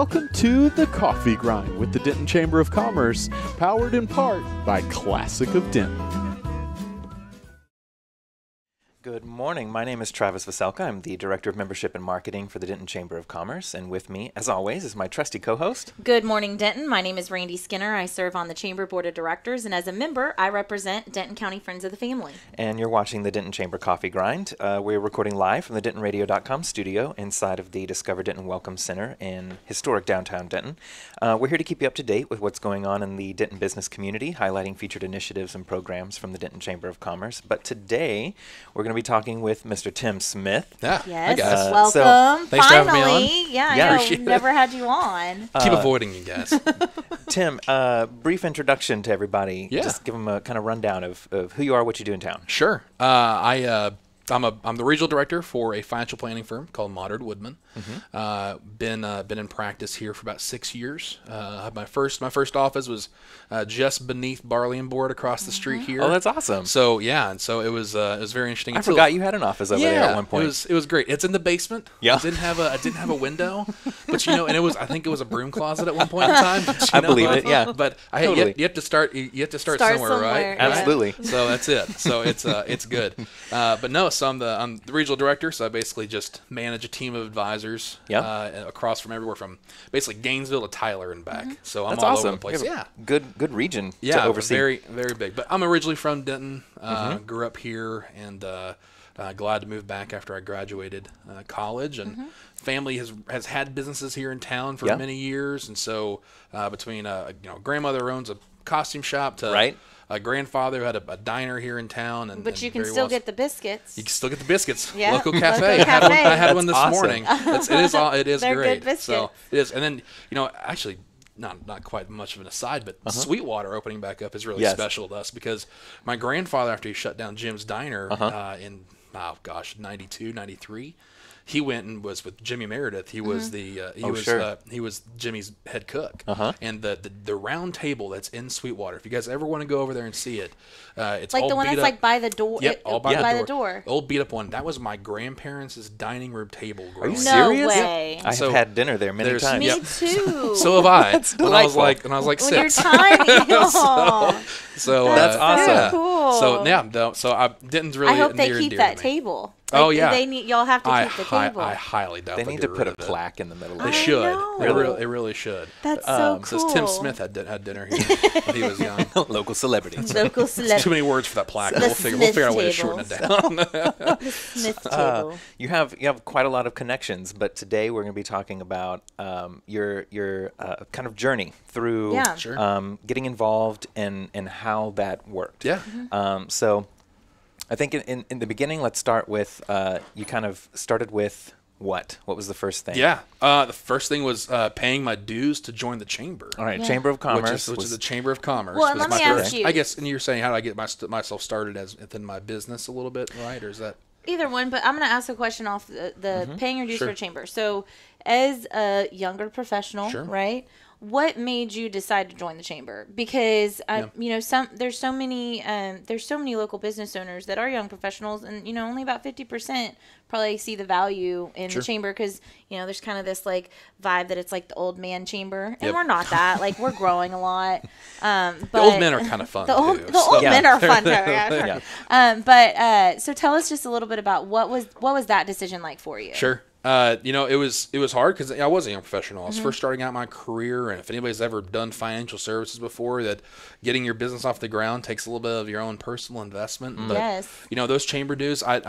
Welcome to The Coffee Grind with the Denton Chamber of Commerce, powered in part by Classic of Denton. Good morning. My name is Travis Veselka. I'm the Director of Membership and Marketing for the Denton Chamber of Commerce. And with me, as always, is my trusty co-host. Good morning, Denton. My name is Randy Skinner. I serve on the Chamber Board of Directors, and as a member, I represent Denton County Friends of the Family. And you're watching the Denton Chamber Coffee Grind. We're recording live from the DentonRadio.com studio inside of the Discover Denton Welcome Center in historic downtown Denton. We're here to keep you up to date with what's going on in the Denton business community, highlighting featured initiatives and programs from the Denton Chamber of Commerce. But today, we're going to be talking with Mr. Tim Smith. Yeah. Yes, Hi guys. welcome. Thanks for having me Finally. on. Yeah, I know. Appreciate it. Never had you on. Keep avoiding you guys. Tim, brief introduction to everybody. Yeah. Just give them a kind of rundown of who you are, what you do in town. Sure. I'm the regional director for a financial planning firm called Modern Woodman. Been in practice here for about 6 years. My first office was just beneath Barley and Board across the street here. Oh, that's awesome. So yeah, and so it was very interesting. I forgot you had an office over there at one point. It was great. It's in the basement. Yeah. I didn't have a window, but and I think it was a broom closet at one point in time. But, I believe it. Yeah. But Totally. you have to start somewhere, somewhere, right? yeah. Absolutely. So that's it. So it's good. But no, so I'm the regional director. So I basically just manage a team of advisors. Yep. Across from everywhere from basically Gainesville to Tyler and back. So I'm That's all awesome. over the place. You have Yeah. a good region to Yeah, oversee. very, very big. But I'm originally from Denton. Grew up here, and glad to move back after I graduated college. And family has had businesses here in town for Yeah. many years. And so between grandmother who owns a costume shop to Right. a grandfather who had a diner here in town. But you can still get the biscuits. You can still get the biscuits. Yeah. Local Local cafe. cafe. I had one That's this awesome. morning. It is They're great. good biscuits. So it is. And then actually. Not quite much of an aside, but Sweetwater opening back up is really Yes. special to us because my grandfather, after he shut down Jim's Diner in 92, 93, he went and was with Jimmy Meredith. He was he was Jimmy's head cook. And the round table that's in Sweetwater. If you guys ever want to go over there and see it, it's Like all the one beat that's up. like by the door. Yep, all by the door. Old beat up one. That was my grandparents' dining room table. Are you growing No up. serious? way. I have So had dinner there many there's- times. Me Yep. too. So have I. That's when I was delightful. like when you're 6. tiny. Aw. So That's awesome. So cool. So yeah, so I didn't really. I hope they near and keep dear that to me. table. Oh, Like, yeah. Y'all have to keep the table. I highly doubt They they'll need get to put a rid of it. plaque in the middle of They it. should. know. They really should. That's so cool. Says Tim Smith had dinner here when he was young. Local celebrities. Local It's too celebrity. many words for that plaque. The We'll figure out a way to Smith shorten it down. Smith table. You have quite a lot of connections, but today we're going to be talking about your kind of journey through Yeah. Sure. getting involved and how that worked. Yeah. So I think in the beginning, let's start with you kind of started with what? What was the first thing? Yeah. The first thing was paying my dues to join the chamber. All right, Yeah. Chamber of Commerce. Which is the Chamber of Commerce. Well, and was let me my ask first- you- I guess, and you're saying how do I get myself started within my business a little bit, right? Or is that? Either one, but I'm going to ask a question off the paying your dues Sure. for chamber. So, as a younger professional, Sure. right? What made you decide to join the chamber? Because there's so many local business owners that are young professionals, and only about 50% probably see the value in Sure. the chamber because there's kind of this like vibe that it's like the old man chamber, and Yep. we're not that. Like we're growing a lot. But The old men are kind of fun the old, too. the old Yeah. men are fun too. Yeah, sure. Yeah. So tell us just a little bit about what was that decision like for you? Sure. It was hard because I was a young professional. I Mm-hmm. was first starting out my career, and if anybody's ever done financial services before, that getting your business off the ground takes a little bit of your own personal investment. But, Yes. those chamber dues, I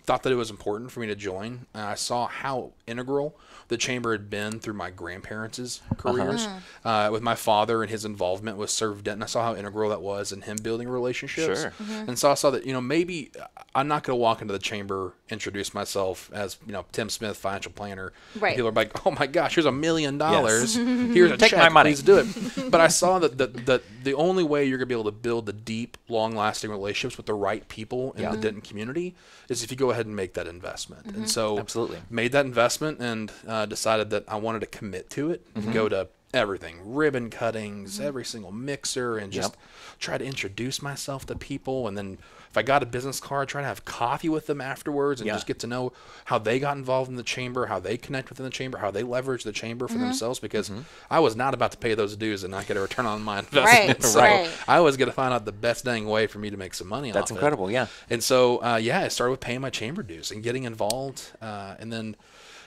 thought that it was important for me to join. I saw how integral the chamber had been through my grandparents' careers. With my father and his involvement with Serve Denton, I saw how integral that was in him building relationships. Sure. And so I saw that, maybe I'm not going to walk into the chamber, introduce myself as, Tim Smith, financial planner. Right. And people are like, oh my gosh, here's $1 million. Here's a Take check. my money. Please do it. But I saw that the only way you're going to be able to build the deep, long-lasting relationships with the right people in the Denton community is if you go ahead and make that investment. And so Absolutely. made that investment and decided that I wanted to commit to it and go to everything, ribbon cuttings, every single mixer, and just try to introduce myself to people, and then if I got a business card, try to have coffee with them afterwards and just get to know how they got involved in the chamber, how they connect within the chamber, how they leverage the chamber for themselves, because I was not about to pay those dues and not get a return on my investment. So I was going to find out the best dang way for me to make some money off it. That's incredible, yeah. And so, I started with paying my chamber dues and getting involved. And then,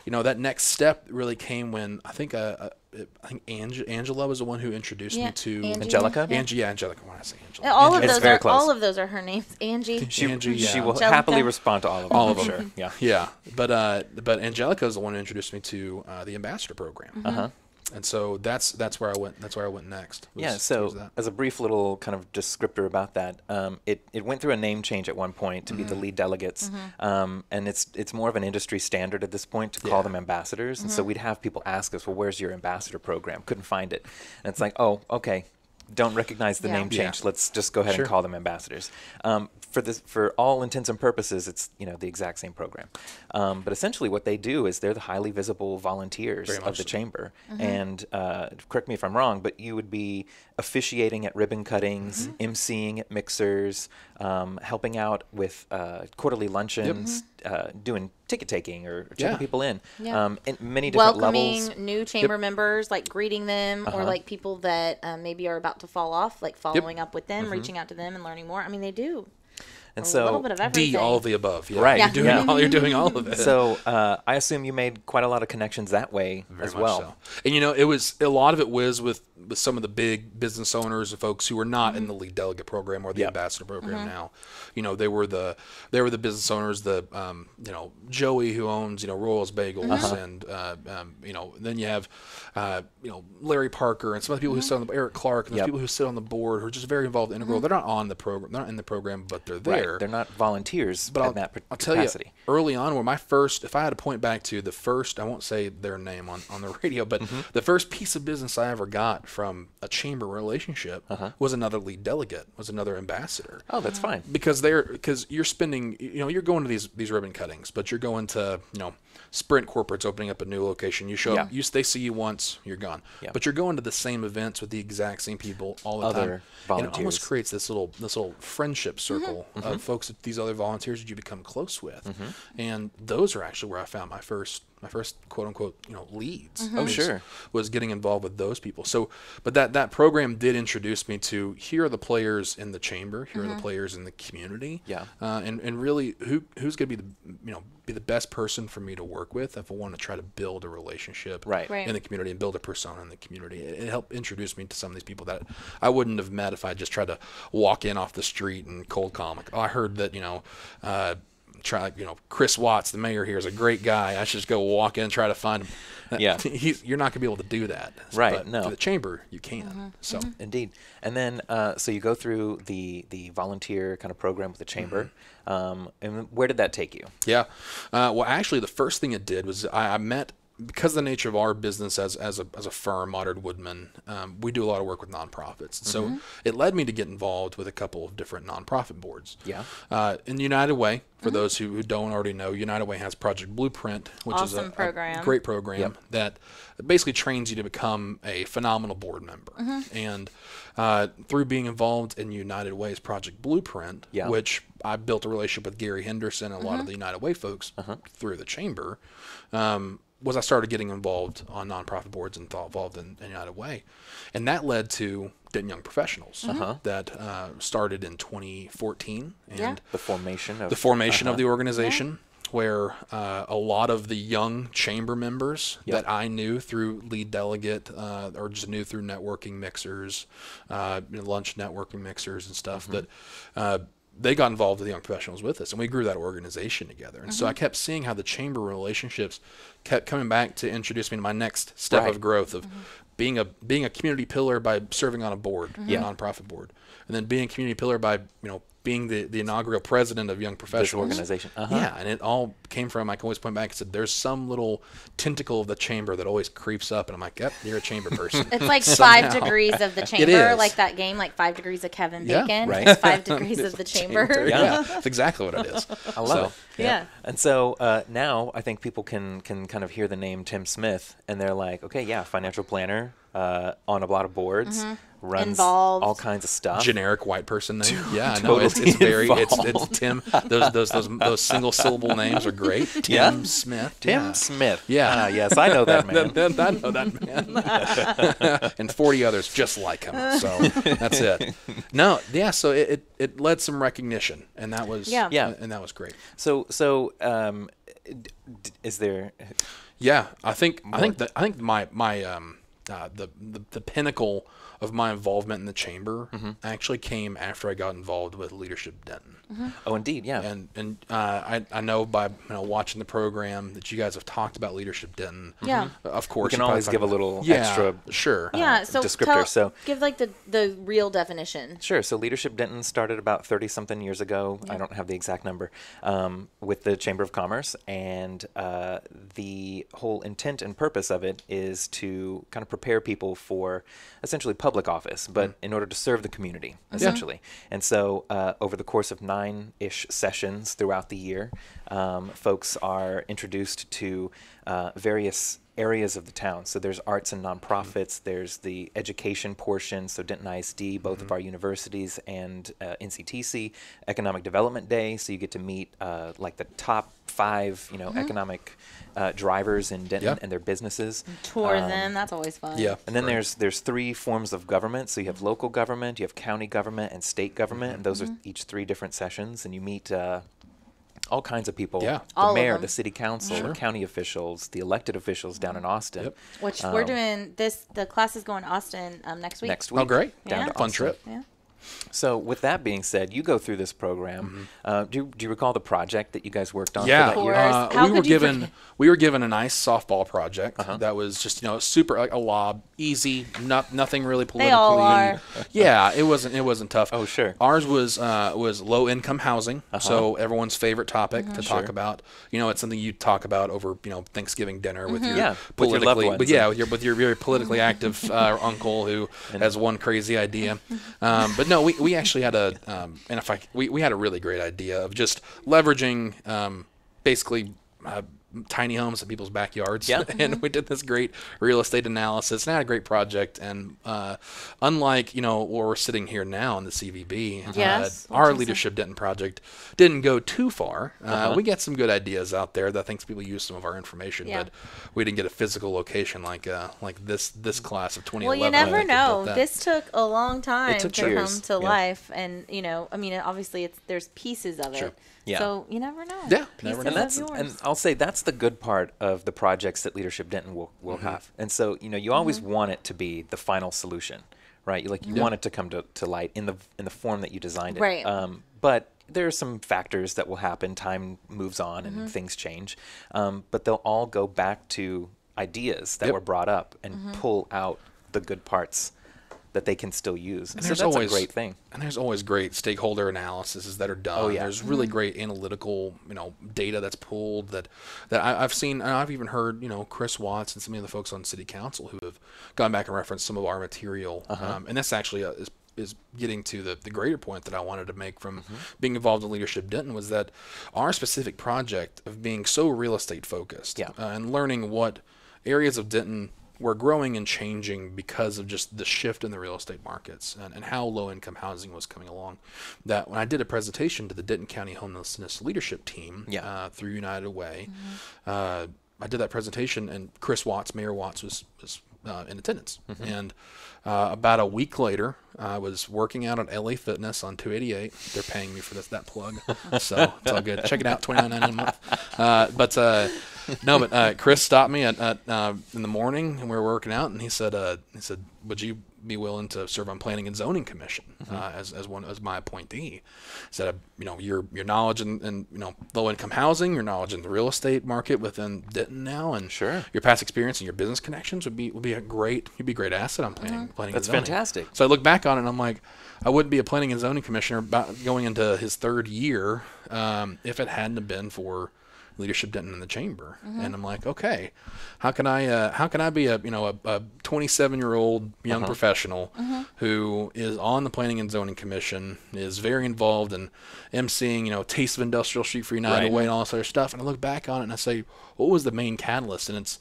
that next step really came when I think Angela was the one who introduced me to Angelica. Angelica. Why did I say Angela? All of those are her names. Angie. She will Angelica. happily respond to all of them. All of them. Sure. Yeah. Yeah. But Angelica is the one who introduced me to the ambassador program. And so that's where I went. That's where I went next. So as a brief little kind of descriptor about that, it went through a name change at one point to be the lead delegates, and it's more of an industry standard at this point to call them ambassadors. And so we'd have people ask us, well, where's your ambassador program? Couldn't find it, and it's like, oh, okay. Don't recognize the name change. Let's just go ahead and call them ambassadors. For all intents and purposes, it's the exact same program. But essentially, what they do is they're the highly visible volunteers of the chamber. And correct me if I'm wrong, but you would be officiating at ribbon cuttings, emceeing at mixers, helping out with quarterly luncheons, doing ticket taking or checking people in many different levels. Welcoming new chamber members, like greeting them, or like people that maybe are about to fall off, like following up with them, reaching out to them and learning more. I mean, they do. And a so little bit of everything. D, all of the above. Yeah. Right. You're doing all of it. So I assume you made quite a lot of connections that way as well. So. And it was a lot of it was with some of the big business owners and folks who were not in the lead delegate program or the ambassador program now. They were the business owners, Joey who owns Royals Bagels and then you have Larry Parker and some of the people who sit on the Eric Clark and the people who sit on the board who are just very involved in integral. They're not on the program, they're not in the program, but they're there. They're not volunteers in that capacity. I'll tell you, early on, where if I had to point back to the first, I won't say their name on the radio, but the first piece of business I ever got from a chamber relationship was another lead delegate, was another ambassador. Oh, that's fine. Because you're spending, you're going to these ribbon cuttings, but you're going to, Sprint Corporate's opening up a new location. You show up, they see you once, you're gone. Yeah. But you're going to the same events with the exact same people all the time. Volunteers. And it almost creates this little friendship circle of folks, these other volunteers that you become close with. And those are actually where I found my first quote unquote leads. Oh, sure. Was getting involved with those people. So, but that program did introduce me to, here are the players in the chamber, here are the players in the community. Yeah. And really who's going to be the best person for me to work with if I want to try to build a relationship in the community and build a persona in the community. It helped introduce me to some of these people that I wouldn't have met if I just tried to walk in off the street and cold call. Like, I heard that Chris Watts, the mayor here, is a great guy. I should just go walk in and try to find him. Yeah, you're not going to be able to do that. Right? But no, to the chamber you can. So indeed. And then so you go through the volunteer kind of program with the chamber. And where did that take you? Yeah. Well, actually, the first thing it did was I met. Because of the nature of our business as a firm, Modern Woodman, we do a lot of work with nonprofits. So it led me to get involved with a couple of different nonprofit boards. Yeah. In United Way, for those who don't already know, United Way has Project Blueprint, which is a great program that basically trains you to become a phenomenal board member. And through being involved in United Way's Project Blueprint, which I built a relationship with Gary Henderson and a lot of the United Way folks through the chamber, was I started getting involved on nonprofit boards and involved in United Way. And that led to Denton Young Professionals that started in 2014. And the formation of the organization, where a lot of the young chamber members that I knew through lead delegate or just knew through networking mixers, lunch networking mixers and stuff, that they got involved with the Young Professionals with us, and we grew that organization together. And so I kept seeing how the chamber relationships kept coming back to introduce me to my next step of growth of being a community pillar by serving on a board, a nonprofit board, and then being a community pillar by being the inaugural president of Young Professionals. This organization. Yeah, and it all came from, I can always point back and said, there's some little tentacle of the chamber that always creeps up, and I'm like, yep, you're a chamber person. It's like 5 degrees of the chamber, like that game, like 5 degrees of Kevin Bacon. It's 5 degrees of the chamber. Yeah, that's exactly what it is. I love it. Yeah. And so now I think people can kind of hear the name Tim Smith, and they're like, okay, yeah, financial planner on a lot of boards, runs Involved. all kinds of stuff. Generic white person name. Yeah, Totally no, it's very it's involved. Tim. Those single syllable names are great. Tim Smith. Tim Smith. Yeah. Yes, I know that man. I know that man. And 40 others just like him. So that's it. No, yeah. So it led some recognition, and that was and that was great. So is there? Yeah, I think my the pinnacle of my involvement in the chamber actually came after I got involved with Leadership Denton. Oh, indeed, yeah. And I know by watching the program that you guys have talked about Leadership Denton. Yeah. Of course, We can always give a little extra. Sure. Yeah, so descriptor. give like the real definition. Sure. So Leadership Denton started about 30-something years ago. I don't have the exact number, with the Chamber of Commerce, and the whole intent and purpose of it is to kind of prepare people for essentially public office, but in order to serve the community, essentially. And so over the course of 9-ish sessions throughout the year, folks are introduced to various areas of the town. So there's arts and nonprofits, there's the education portion, so Denton ISD, both of our universities, and NCTC, Economic Development Day, so you get to meet like the top 5, economic drivers in Denton and their businesses. Tour them, that's always fun. Yeah. And then there's 3 forms of government. So you have local government, you have county government, and state government, and those are each 3 different sessions, and you meet all kinds of people. Yeah. The All of mayor, them. the city council, the county officials, the elected officials down in Austin. Yep. Which we're doing the class is going to Austin next week. Next week. Oh, great. Down to Fun Austin. trip. Yeah. So with that being said, you go through this program. Do you recall the project that you guys worked on Yeah, for that year? Of course. How we were given a nice softball project that was just super like a lob, easy, nothing really politically. They all are. Yeah, it wasn't tough. Oh, sure. Ours was low income housing, so everyone's favorite topic to talk about. It's something you talk about over Thanksgiving dinner with your with your loved ones. but with your very politically active uncle who has one crazy idea. But no, we actually had we had a really great idea of just leveraging basically tiny homes in people's backyards. Yeah. And we did this great real estate analysis and had a great project. And unlike, where we're sitting here now in the CVB, Yes. our Leadership Denton project didn't go too far. We get some good ideas out there that I think people use some of our information, but we didn't get a physical location like this class of 2011. Well, you never that know. built that. This took a long time took to years. come to life, and obviously there's pieces of Sure. it. Yeah. So you never know. Yeah, Pieces never know. of yours. And I'll say that's the good part of the projects that Leadership Denton will have. And so, you always want it to be the final solution, right? You want it to come to light in the form that you designed it. Right. But there are some factors that will happen. Time moves on and things change. But they'll all go back to ideas that were brought up and pull out the good parts that they can still use. And so that's a great thing. And there's always great stakeholder analyses that are done. Oh, yeah. There's really great analytical, data that's pulled that I've seen, and I've even heard, Chris Watts and some of the folks on City Council who have gone back and referenced some of our material. And this actually is getting to the greater point that I wanted to make from being involved in Leadership Denton was that our specific project of being so real estate focused and learning what areas of Denton were growing and changing because of just the shift in the real estate markets and how low-income housing was coming along. That when I did a presentation to the Denton County Homelessness Leadership Team through United Way, I did that presentation, and Chris Watts, Mayor Watts, was in attendance. And about a week later, I was working out at LA Fitness on 288. They're paying me for that plug, so it's all good. Check it out, $29.99 a month. But Chris stopped me at in the morning, and we were working out, and he said, "Would you be willing to serve on Planning and Zoning Commission as my appointee?" He said, your knowledge in low income housing, your knowledge in the real estate market within Denton now, and your past experience and your business connections would be a great asset on planning. That's fantastic. So I look back on it, and I'm like, I wouldn't be a Planning and Zoning Commissioner about going into his 3rd year if it hadn't have been for Leadership Denton in the chamber. And I'm like, okay, how can I be a 27-year-old young professional who is on the Planning and Zoning Commission, is very involved in emceeing, Taste of Industrial Street for United Way and all this other stuff. And I look back on it and I say, what was the main catalyst? And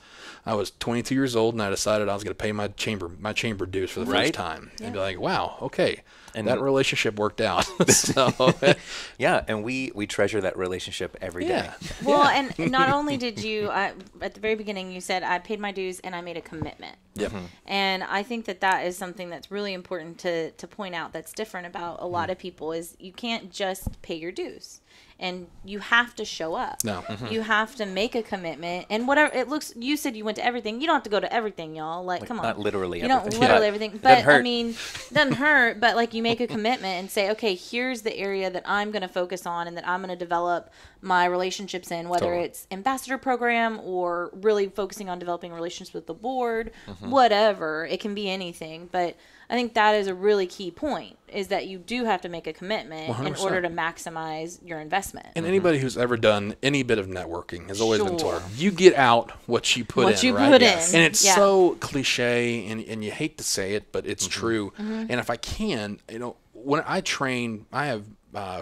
I was 22 years old and I decided I was going to pay my chamber dues for the first time. And be like, wow, okay. And that relationship worked out. Yeah, and we treasure that relationship every day. Well, and not only did you, at the very beginning, you said, I paid my dues and I made a commitment. Yep. And I think that is something that's really important to point out that's different about a lot of people is you can't just pay your dues. And you have to show up. No. You have to make a commitment. And whatever it looks, you said you went to everything. You don't have to go to everything, y'all. Like come on. Not literally you everything. don't literally everything. But I mean, it doesn't hurt. But like you make a commitment and say, okay, here's the area that I'm going to focus on and that I'm going to develop my relationships in, whether it's ambassador program or really focusing on developing relationships with the board, whatever. It can be anything. But I think that is a really key point, is that you do have to make a commitment 100%. In order to maximize your investment. And anybody who's ever done any bit of networking has always been told, you get out what you put in, right? And it's so cliche, and you hate to say it, but it's true. And if I can, when I train, I have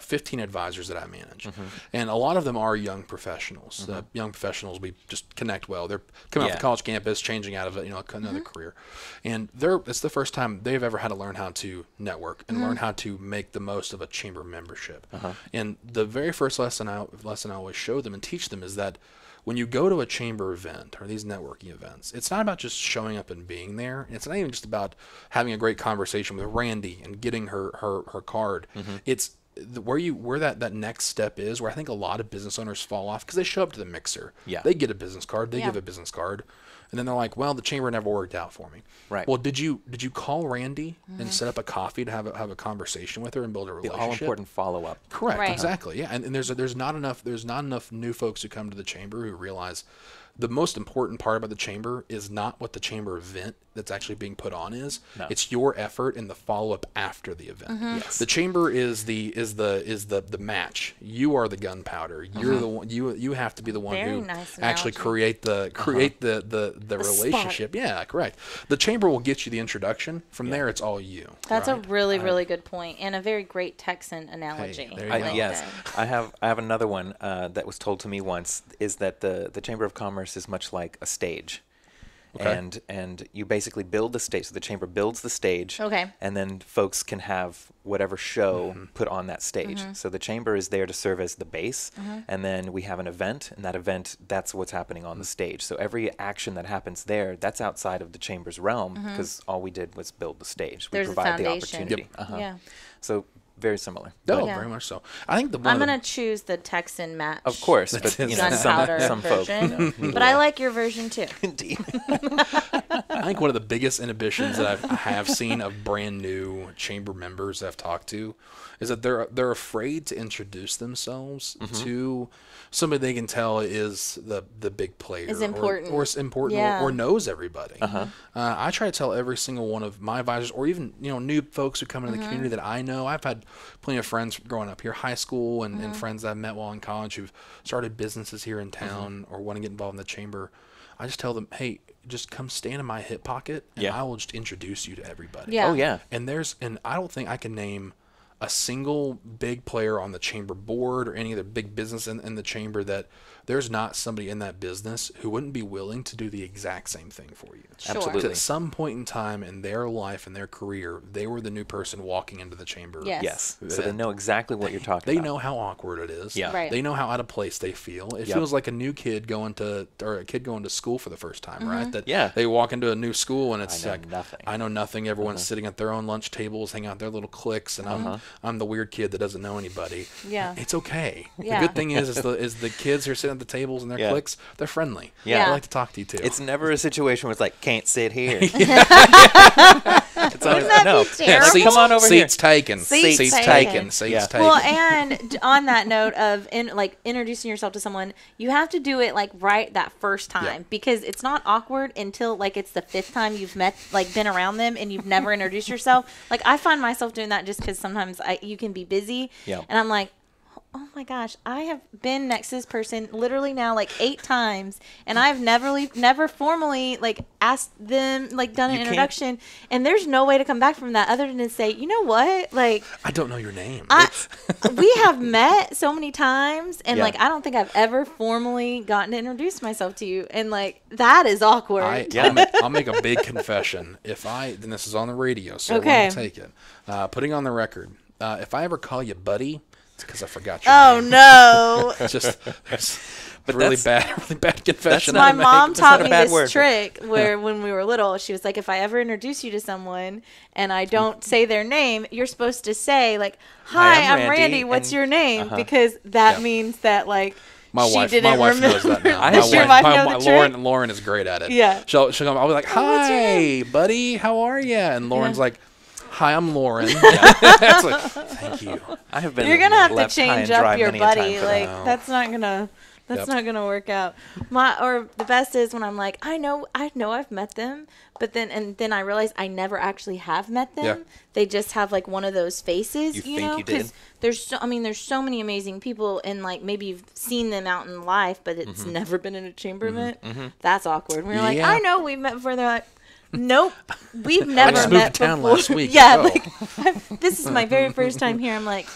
15 advisors that I manage, and a lot of them are young professionals. Young professionals, we just connect well. They're coming off the college campus, changing out of another career, and it's the first time they've ever had to learn how to network and learn how to make the most of a chamber membership. And the very first lesson I always show them and teach them is that when you go to a chamber event or these networking events, it's not about just showing up and being there. It's not even just about having a great conversation with Randy and getting her card. It's where that next step is, where I think a lot of business owners fall off because they show up to the mixer. They get a business card, they give a business card, and then they're like, well, the chamber never worked out for me. Right. Well, did you call Randy and set up a coffee to have a conversation with her and build a relationship? The all important follow up. Correct. Right. Exactly. Yeah. And there's not enough new folks who come to the chamber who realize the most important part about the chamber is not what the chamber event that's actually being put on is. No. It's your effort and the follow up after the event. Yes. The chamber is the match. You are the gunpowder. You're the one. You have to be the one who actually create the relationship. Spark. Yeah, correct. The chamber will get you the introduction. From there, it's all you. That's a really good point and a very great Texan analogy. Hey, there you go. Yes, I have another one that was told to me once, is that the Chamber of Commerce is much like a stage. Okay. And you basically build the stage. So the chamber builds the stage. Okay. And then folks can have whatever show put on that stage. So the chamber is there to serve as the base. And then we have an event, and that event, that's what's happening on the stage. So every action that happens there, that's outside of the chamber's realm because all we did was build the stage. There's we provide the opportunity. Yeah. So very similar. No, very much so. I think I'm going to choose the Texan match. Of course, but some version. But I like your version too. Indeed. I think one of the biggest inhibitions that I have seen of brand new chamber members I've talked to is that they're afraid to introduce themselves to somebody they can tell is the big player, is important, or is important, or knows everybody. I try to tell every single one of my advisors, or even new folks who come into the community that I know. I've had plenty of friends growing up here, high school, and friends that I've met while in college who've started businesses here in town or want to get involved in the chamber. I just tell them, hey, just come stand in my hip pocket, and I will just introduce you to everybody. Yeah. Oh yeah. And I don't think I can name a single big player on the chamber board or any other big business in the chamber that there's not somebody in that business who wouldn't be willing to do the exact same thing for you. Sure. Absolutely. At some point in time in their life and their career, they were the new person walking into the chamber. Yes. So they know exactly what you're talking about. They know how awkward it is. Yeah. Right. They know how out of place they feel. It feels like a new kid going to school for the first time, right? That they walk into a new school and it's I know nothing. Everyone's sitting at their own lunch tables, hanging out their little cliques, and I'm the weird kid that doesn't know anybody. Yeah. It's okay. The good thing is the kids who are sitting at the tables and their cliques, they're friendly. Yeah. They like to talk to you too. It's never a situation where it's like, can't sit here. It's always, no. Come on over here. Seats taken. Seats taken. Well, and on that note of introducing yourself to someone, you have to do it right that first time because it's not awkward until it's the fifth time you've been around them and you've never introduced yourself. I find myself doing that just because sometimes you can be busy and I'm like, oh my gosh, I have been next to this person literally now like 8 times, and I've never formally like asked them, like done an introduction, and there's no way to come back from that other than to say, you know what, like I don't know your name. we have met so many times, and like I don't think I've ever formally gotten to introduce myself to you, and like that is awkward. I'll make a big confession. Then this is on the radio, so I want to take it. Putting on the record. If I ever call you buddy, it's because I forgot your name. Oh no! It's just but really bad confession. My mom taught me this trick where when we were little, she was like, if I ever introduce you to someone and I don't say their name, you're supposed to say like, "Hi, I'm Randy. What's your name?" Because that means that like. My wife knows that now. Lauren is great at it. Yeah. She'll come. I'll be like, "Hi, buddy. How are you?" And Lauren's like, "Hi, I'm Lauren." It's like, thank you. I have been. You're gonna have to change up your buddy. Like that's not gonna. That's not gonna work out. Or the best is when I'm like, I know I've met them, but then I realize I never actually have met them. Yeah. They just have like one of those faces, you know, because there's so many amazing people, and like maybe you've seen them out in life, but it's never been in a chamber event. That's awkward. When you're like, I know we've met before. They're like, nope, we've never met before. Last week. Yeah, like this is my very first time here. I'm like,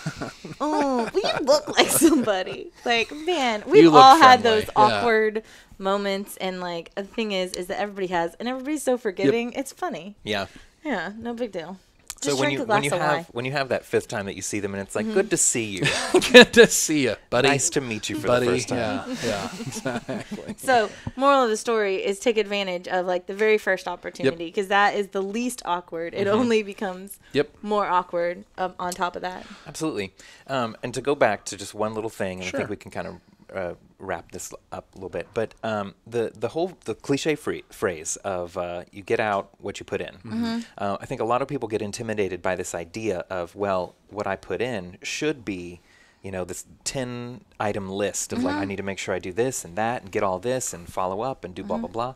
oh, well, you look like somebody. Like, man, we've all had those awkward moments, and like the thing is that everybody has, and everybody's so forgiving. It's funny. Yeah. Yeah, no big deal. So when you have that 5th time that you see them, and it's like, good to see you. Good to see you, buddy. Nice to meet you for the first time. Yeah, exactly. So moral of the story is take advantage of like the very first opportunity, because that is the least awkward. It only becomes more awkward on top of that. Absolutely. And to go back to just one little thing, and I think we can kind of wrap this up a little bit, but the cliche phrase of you get out what you put in. I think a lot of people get intimidated by this idea of, well, what I put in should be, you know, this 10-item list of like, I need to make sure I do this and that and get all this and follow up and do blah blah blah,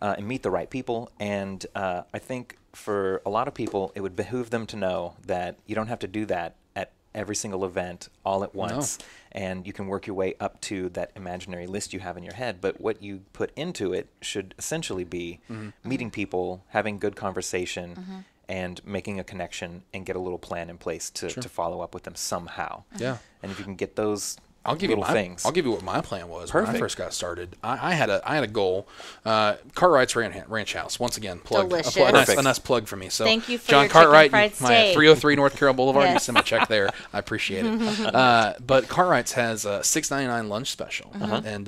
and meet the right people. And I think for a lot of people, it would behoove them to know that you don't have to do that at every single event all at once. No. And you can work your way up to that imaginary list you have in your head. But what you put into it should essentially be meeting people, having good conversation, and making a connection, and get a little plan in place to follow up with them somehow. Yeah. And if you can get those things. I'll give you what my plan was when I first got started. I had a goal. Cartwright's Ranch House. Once again, a nice plug for me. So thank you for John your Cartwright, chicken fried my steak. 303 North Carroll Boulevard. You send me a check there. I appreciate it. But Cartwright's has a $6.99 lunch special, and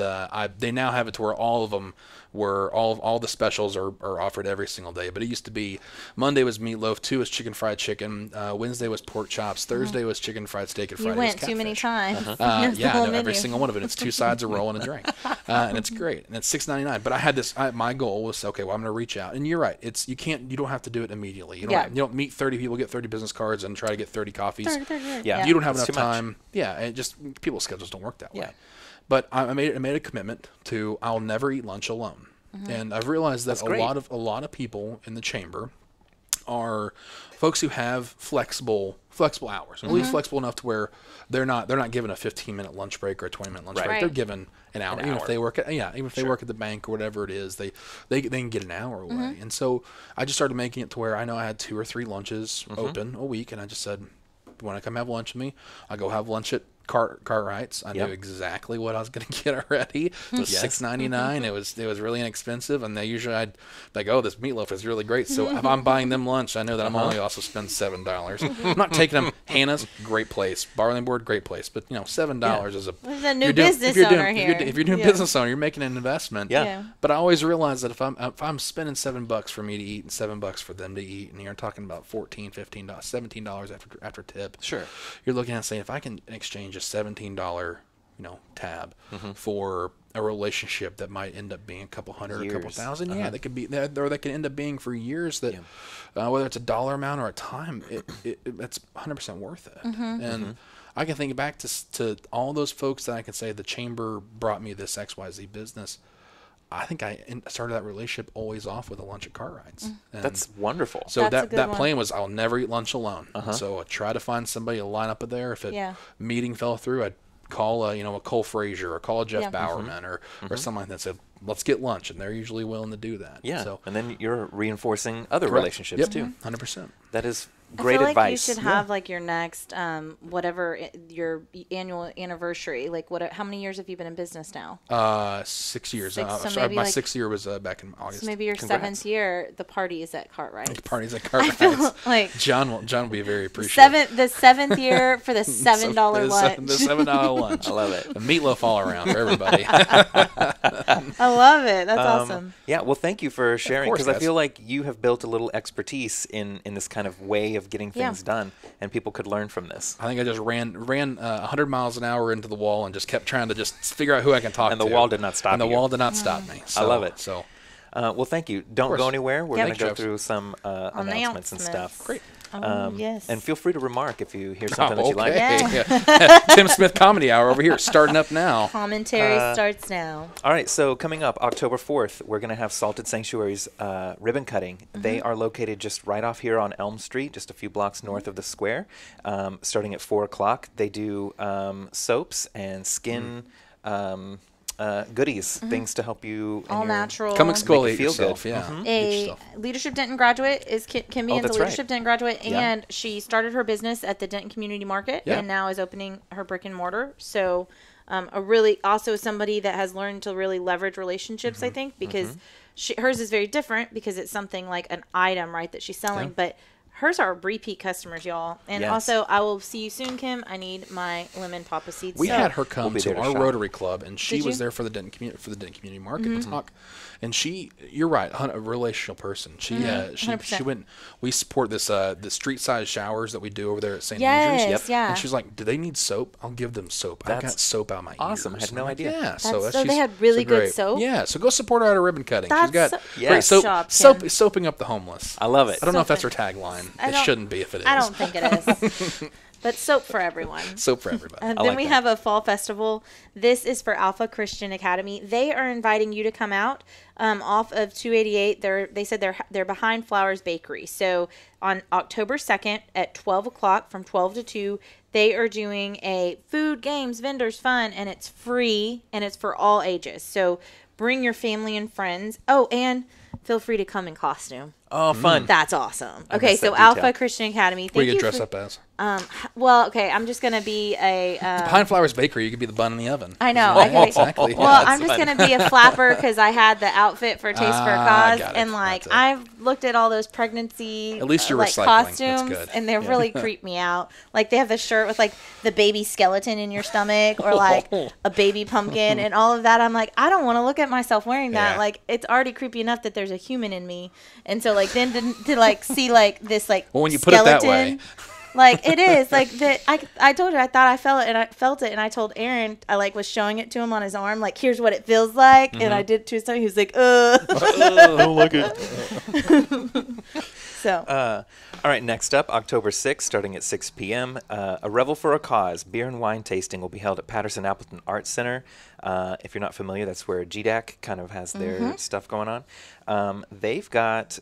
they now have it to where all of them all the specials are offered every single day. But it used to be Monday was meatloaf, Tuesday was chicken fried chicken, Wednesday was pork chops, Thursday was chicken fried steak, and Friday was catfish. You went too many times. Every single one of it. It's 2 sides of roll and a drink, and it's great. And it's $6.99. But I had this. My goal was, okay, well, I'm going to reach out. And you're right. You don't have to do it immediately. You don't meet 30 people, get 30 business cards, and try to get 30 coffees. Yeah, you don't have enough time. Yeah, and just people's schedules don't work that way. But I made a commitment to I'll never eat lunch alone, and I've realized that a lot of people in the chamber are folks who have flexible hours, at least flexible enough to where they're not given a 15-minute lunch break or a 20-minute lunch break. They're given an hour. Even if they work at they work at the bank or whatever it is, they can get an hour away. And so I just started making it to where I know I had 2 or 3 lunches open a week, and I just said, when I come have lunch with me, I go have lunch at Cartwright's. I knew exactly what I was going to get already. It was $6.99. It was really inexpensive, and they usually they go, oh, this meatloaf is really great. So if I'm buying them lunch, I know that I'm only also spend $7. I'm not taking them. Hannah's, great place. Barley Board, great place. But $7 is a new business owner here. If you're doing business owner, you're making an investment. Yeah. But I always realize that if I'm spending $7 for me to eat and $7 for them to eat, and you're talking about $14, $15, $17 after tip. Sure. You're looking at saying, if I can exchange a $17 tab for a relationship that might end up being a couple hundred or a couple thousand, that could be there, or that can end up being for years, that whether it's a dollar amount or a time, it's 100% worth it. And I can think back to all those folks that I can say the chamber brought me this XYZ business. I think I started that relationship always off with a lunch at Cartwright's. That's wonderful. So that plan was, I'll never eat lunch alone. So I try to find somebody to line up there. If a meeting fell through, I'd call a Cole Frazier or call a Jeff Bowerman or someone like that. Said, let's get lunch, and they're usually willing to do that. Yeah, so, and then you're reinforcing other relationships too. 100%. That is great I feel advice. like you should have like your next whatever your annual anniversary. Like how many years have you been in business now? 6 years. So Sorry, maybe my like, 6th year was back in August. So maybe your Congrats. 7th year, the party is at Cartwright. The party's at Cartwright. Like John will be very appreciative. the 7th year for the $7 lunch. The $7 lunch. I love it. The meatloaf all around for everybody. I love it. That's awesome. Yeah, well, thank you for sharing, course, because I guys. feel like you have built a little expertise in this kind of way of getting things done, and people could learn from this. I think I just ran 100 miles an hour into the wall and just kept trying to just figure out who I can talk to. And the wall did not stop And the you. wall did not stop me. So, I love it. So, Well, thank you. Don't course. go anywhere. We're Yep. going to go Thanks, through some announcements and stuff. great. Yes. And feel free to remark if you hear something that you like. Yeah. Tim Smith Comedy Hour over here, starting up now. Commentary starts now. All right, so coming up October 4th, we're going to have Salted Sanctuary's ribbon cutting. They are located just right off here on Elm Street, just a few blocks north of the square, starting at 4 o'clock. They do soaps and skin goodies, things to help you. All natural. Come Make exfoliate you feel yourself. good. Yeah. Get A yourself. Leadership Denton graduate is Kimmy, Oh, and the that's right. Leadership Denton graduate, Yeah. and she started her business at the Denton Community Market, Yeah. and now is opening her brick and mortar. So, a really also somebody that has learned to really leverage relationships. I think because hers is very different because it's something like an item, right, that she's selling, but. Hers are repeat customers, y'all. And Yes. also, I will see you soon, Kim. I need my lemon papa seeds. We had her come We'll be to there to our shop. Rotary Club, and she Did was you? there for the Denton Community Market to talk. And you're right, a relational person. She 100%. went. We support this the street size showers that we do over there at St. Yes, Andrews. yeah. And she's like, "Do they need soap? I'll give them soap. I've got That's soap out my awesome. ears." I had And no I'm like, idea. Yeah, So she's they had really good great. soap? Yeah, so go support her at a ribbon cutting. She's got That's great Yes. soap. job, Kim. Soaping up the homeless. I love it. I don't know if that's her tagline. I It don't- shouldn't be if it is. I don't think it is. But soap for everyone. Soap for everybody. And I then like we that. have a fall festival. This is for Alpha Christian Academy. They are inviting you to come out off of 288. They said they're behind Flowers Bakery. So on October 2nd at 12 o'clock from 12 to 2, they are doing a food, games, vendors, fun, and it's free and it's for all ages. So bring your family and friends. Oh, and feel free to come in costume. Oh, fun. That's awesome. Okay, missed that so detail. Alpha Christian Academy. What do you Thank get you dressed for- up as? Well, okay, I'm just gonna be a. Behind Flowers Bakery, you could be the bun in the oven. I know. Oh, I exactly. Well, Yeah, I'm just gonna be a flapper because I had the outfit for Taste for a Cause, got it. and like That's it. I've looked at all those pregnancy At least you're like recycling. That's costumes, good. and they really creep me out. Like they have the shirt with like the baby skeleton in your stomach, or like a baby pumpkin, and all of that. I'm like, I don't want to look at myself wearing that. Yeah. Like it's already creepy enough that there's a human in me, and so like then to like see like this like Well, when you put it that way. like it is like that. I told you I thought I felt it, and I told Aaron I like was showing it to him on his arm, like here's what it feels like, and I did it to his stomach. He was like, I don't like it. So All right, next up, October 6th, starting at 6 p.m., a Revel for a Cause beer and wine tasting will be held at Patterson Appleton Arts Center. If you're not familiar, that's where GDAC kind of has their stuff going on. They've got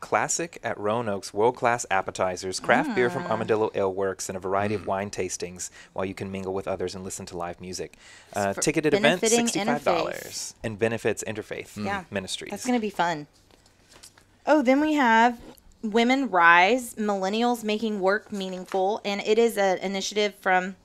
classic at Roanoke's world-class appetizers, craft beer from Armadillo Ale Works, and a variety of wine tastings while you can mingle with others and listen to live music. Ticketed event, benefiting $65. interfaith. And benefits Interfaith Yeah. Ministries. that's gonna be fun. Oh, then we have Women Rise, Millennials Making Work Meaningful, and it is an initiative from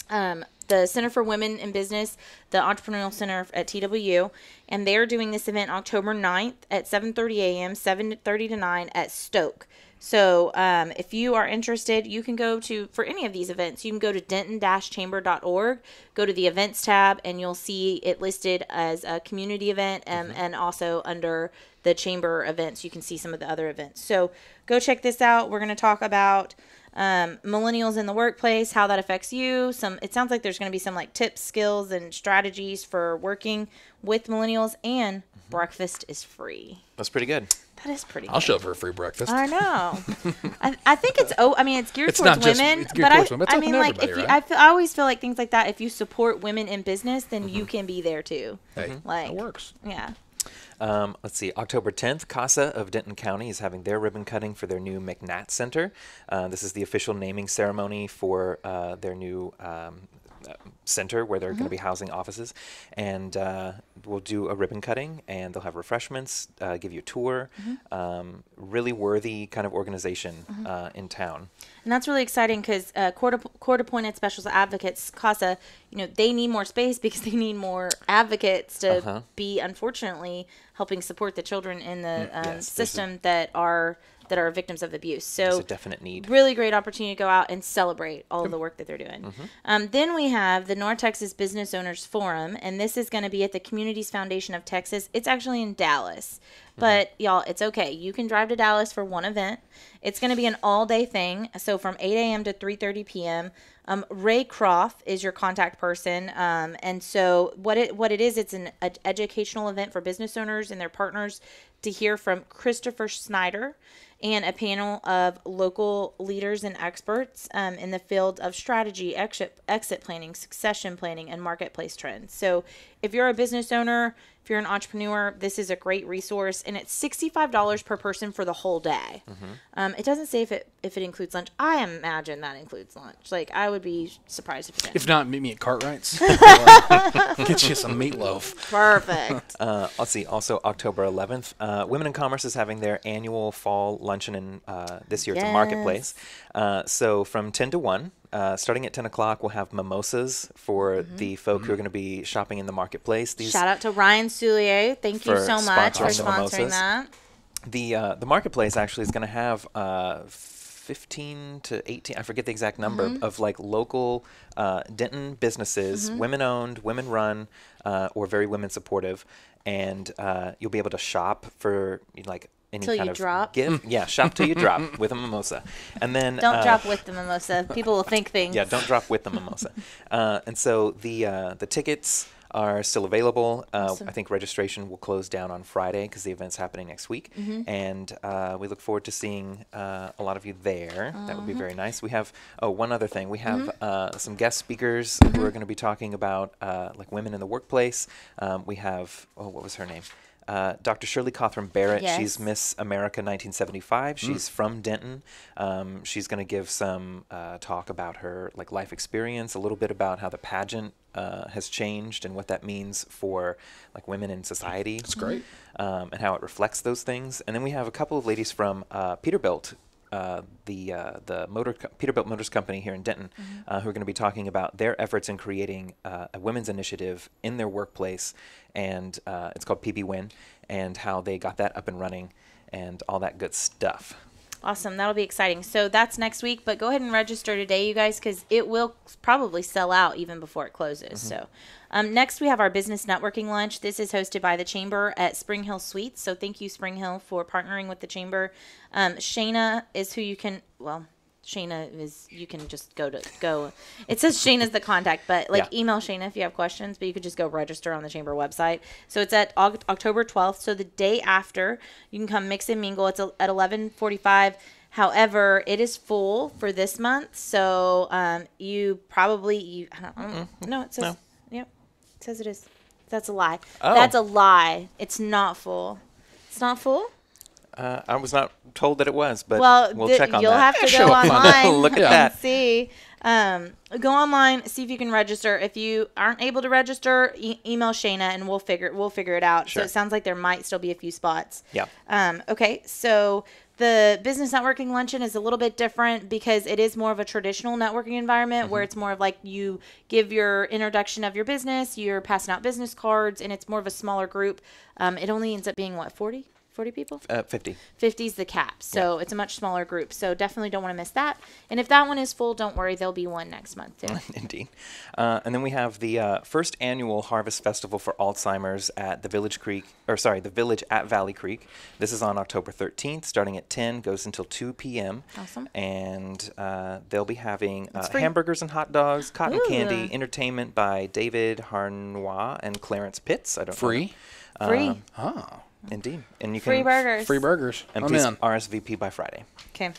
the Center for Women in Business, the Entrepreneurial Center at TWU, and they're doing this event October 9th at 7:30 a.m., 7:30 to 9 at Stoke. So if you are interested, you can go for any of these events, you can go to denton-chamber.org, go to the events tab, and you'll see it listed as a community event, and also under the chamber events, you can see some of the other events. So go check this out. We're going to talk about millennials in the workplace, how that affects you. It sounds like there's going to be some like tips, skills, and strategies for working with millennials, and breakfast is free. That's pretty good. That is pretty I'll good. show up for a free breakfast. I know. I think it's it's geared It's towards not just- women, it's geared but towards women. It's I open mean to like if everybody, you, right? I always feel like things like that. If you support women in business, then you can be there too. Hey, Like that works. Yeah. Let's see, October 10th, CASA of Denton County is having their ribbon cutting for their new McNatt Center. This is the official naming ceremony for their new center where they're going to be housing offices, and we'll do a ribbon cutting, and they'll have refreshments, give you a tour. Really worthy kind of organization in town. And that's really exciting because court-appointed special advocates, CASA, they need more space because they need more advocates to be, unfortunately, helping support the children in the system that are victims of abuse. So there's a definite need. Really great opportunity to go out and celebrate all of the work that they're doing. Then we have the North Texas Business Owners Forum, and this is going to be at the Communities Foundation of Texas. It's actually in Dallas. But y'all, it's okay. You can drive to Dallas for one event. It's going to be an all-day thing, so from 8 a.m. to 3:30 p.m. Ray Croft is your contact person, and so what it is, it's an educational event for business owners and their partners to hear from Christopher Snyder and a panel of local leaders and experts in the field of strategy, exit planning, succession planning, and marketplace trends. So if you're a business owner, if you're an entrepreneur, this is a great resource, and it's $65 per person for the whole day. It doesn't say if it includes lunch. I imagine that includes lunch. Like, I would be surprised if it didn't. If not, meet me at Cartwright's. Get you some meatloaf. Perfect. Let's see. Also, October 11th, Women in Commerce is having their annual fall luncheon in this year. It's a marketplace. So from 10 to 1. Starting at 10 o'clock, we'll have mimosas for the folk who are going to be shopping in the marketplace. Shout out to Ryan Soulier. Thank you so much for sponsoring that. The marketplace actually is going to have 15 to 18, I forget the exact number, of like local Denton businesses, women-owned, women-run, or very women-supportive. And you'll be able to shop for like any till kind you of drop. gift. Yeah, shop till you drop with a mimosa. And then don't drop with the mimosa. People will think things. Yeah, don't drop with the mimosa. And so the tickets are still available. Awesome. I think registration will close down on Friday because the event's happening next week. And we look forward to seeing a lot of you there. That would be very nice. We have, one other thing. We have some guest speakers who are going to be talking about like women in the workplace. We have, what was her name? Dr. Shirley Cothran Barrett. Yes. She's Miss America 1975. She's from Denton. She's going to give some talk about her like life experience, a little bit about how the pageant has changed and what that means for like women in society. That's great. And how it reflects those things. And then we have a couple of ladies from Peterbilt, the Peterbilt Motors Company here in Denton, who are going to be talking about their efforts in creating a women's initiative in their workplace, and it's called PB Win, and how they got that up and running, and all that good stuff. Awesome. That'll be exciting. So that's next week, but go ahead and register today, you guys, because it will probably sell out even before it closes. So next we have our business networking lunch. This is hosted by the Chamber at Spring Hill Suites. So thank you, Spring Hill, for partnering with the Chamber. Shayna is who you can, Shayna is, you can just go. It says Shayna's the contact, but email Shayna if you have questions, but you could just go register on the Chamber website. So it's at October 12th. So the day after, you can come mix and mingle. It's at 11:45. However, it is full for this month. So you probably, no, it says, No. Yep, it says it is. That's a lie. Oh. That's a lie. It's not full. It's not full? I was not told that it was, but well, we'll check on you'll that. have to go online. Look at and that. See. Go online, see if you can register. If you aren't able to register, email Shayna and we'll figure it out. Sure. So it sounds like there might still be a few spots. Yeah. Okay, so the business networking luncheon is a little bit different because it is more of a traditional networking environment where it's more of like you give your introduction of your business, you're passing out business cards, and it's more of a smaller group. It only ends up being, 40 people? 50. 50 is the cap. So it's a much smaller group. So definitely don't want to miss that. And if that one is full, don't worry. There'll be one next month too. Indeed. And then we have the first annual Harvest Festival for Alzheimer's at the Village at Valley Creek. This is on October 13th, starting at 10, goes until 2 p.m. Awesome. And they'll be having hamburgers and hot dogs, cotton candy, entertainment by David Harnois and Clarence Pitts. I don't know. Free. Indeed. And you Free can burgers. Free burgers. And please RSVP by Friday. Okay.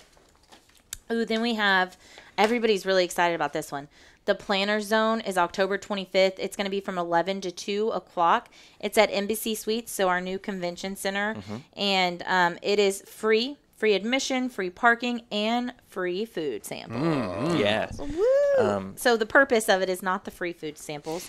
Ooh, then we have, everybody's really excited about this one. The Planner Zone is October 25th. It's going to be from 11 to 2 o'clock. It's at Embassy Suites, so our new convention center. And it is free free admission, free parking, and free food samples. Yes. Woo! So the purpose of it is not the free food samples.